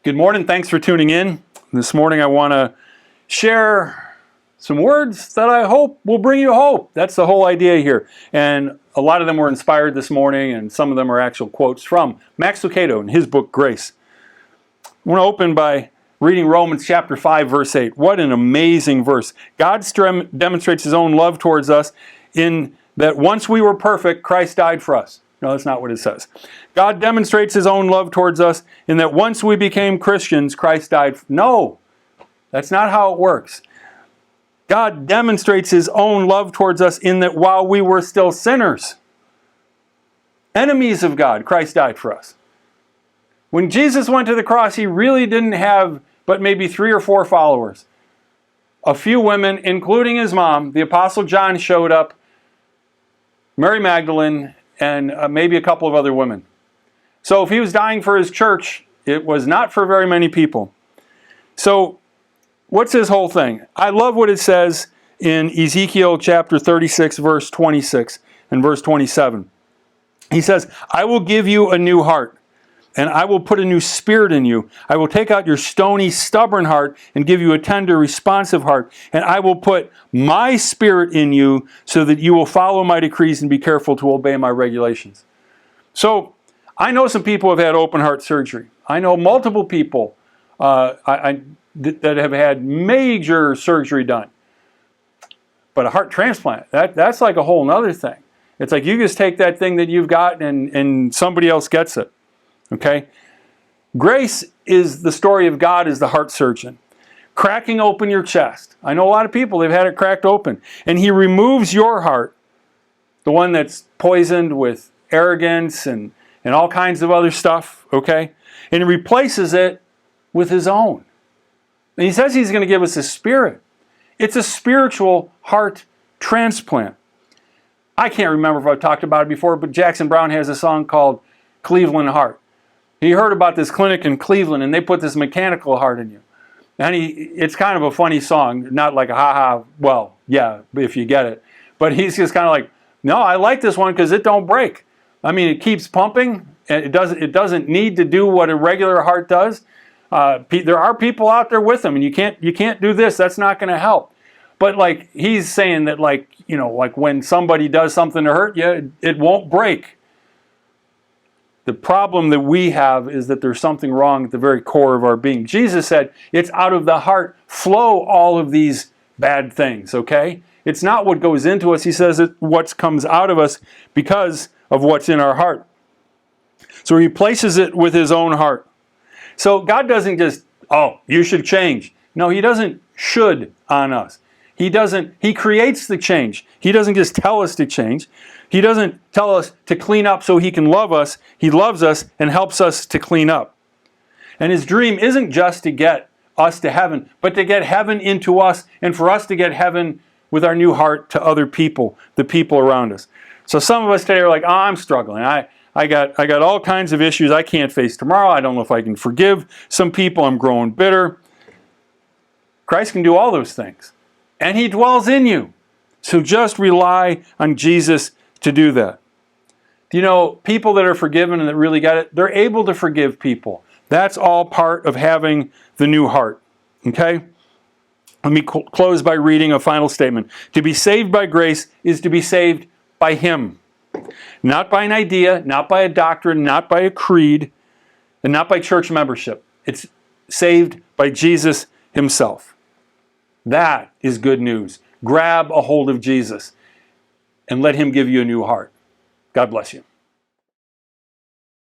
Good morning. Thanks for tuning in. This morning I want to share some words that I hope will bring you hope. That's the whole idea here. And a lot of them were inspired this morning, and some of them are actual quotes from Max Lucado in his book, Grace. I want to open by reading Romans chapter 5, verse 8. What an amazing verse. God demonstrates his own love towards us in that once we were perfect, Christ died for us. No, that's not what it says. God demonstrates his own love towards us in that once we became Christians, Christ died. No, that's not how it works. God demonstrates his own love towards us in that while we were still sinners, enemies of God, Christ died for us. When Jesus went to the cross, he really didn't have but maybe 3 or 4 followers. A few women, including his mom. The Apostle John showed up, Mary Magdalene, and maybe a couple of other women. So if he was dying for his church, it was not for very many people. So what's his whole thing? I love what it says in Ezekiel chapter 36, verse 26 and verse 27. He says, I will give you a new heart, and I will put a new spirit in you. I will take out your stony, stubborn heart and give you a tender, responsive heart. And I will put my spirit in you so that you will follow my decrees and be careful to obey my regulations. So I know some people have had open heart surgery. I know multiple people that have had major surgery done. But a heart transplant, that's like a whole other thing. It's like you just take that thing that you've got and somebody else gets it. Okay? Grace is the story of God as the heart surgeon. Cracking open your chest. I know a lot of people, they've had it cracked open. And he removes your heart, the one that's poisoned with arrogance and all kinds of other stuff, okay? And he replaces it with his own. And he says he's going to give us a spirit. It's a spiritual heart transplant. I can't remember if I've talked about it before, but Jackson Browne has a song called Cleveland Heart. He heard about this clinic in Cleveland, and they put this mechanical heart in you. And it's kind of a funny song, not like a ha-ha, well, yeah, if you get it. But he's just kind of like, no, I like this one because it don't break. I mean, it keeps pumping, and it doesn't need to do what a regular heart does. There are people out there with them, and you can't do this. That's not going to help. But like he's saying that, like, you know, like when somebody does something to hurt you, it won't break. The problem that we have is that there's something wrong at the very core of our being. Jesus said, it's out of the heart flow all of these bad things, okay? It's not what goes into us. He says it's what comes out of us because of what's in our heart. So he replaces it with his own heart. So God doesn't just, oh, you should change. No, he doesn't should on us. He creates the change. He doesn't just tell us to change. He doesn't tell us to clean up so he can love us. He loves us and helps us to clean up. And his dream isn't just to get us to heaven, but to get heaven into us and for us to get heaven with our new heart to other people, the people around us. So some of us today are like, oh, I'm struggling. I got all kinds of issues I can't face tomorrow. I don't know if I can forgive some people. I'm growing bitter. Christ can do all those things. And he dwells in you. So just rely on Jesus to do that. You know, people that are forgiven and that really got it, they're able to forgive people. That's all part of having the new heart. Okay? Let me close by reading a final statement. To be saved by grace is to be saved by him. Not by an idea, not by a doctrine, not by a creed, and not by church membership. It's saved by Jesus himself. That is good news. Grab a hold of Jesus and let him give you a new heart. God bless you.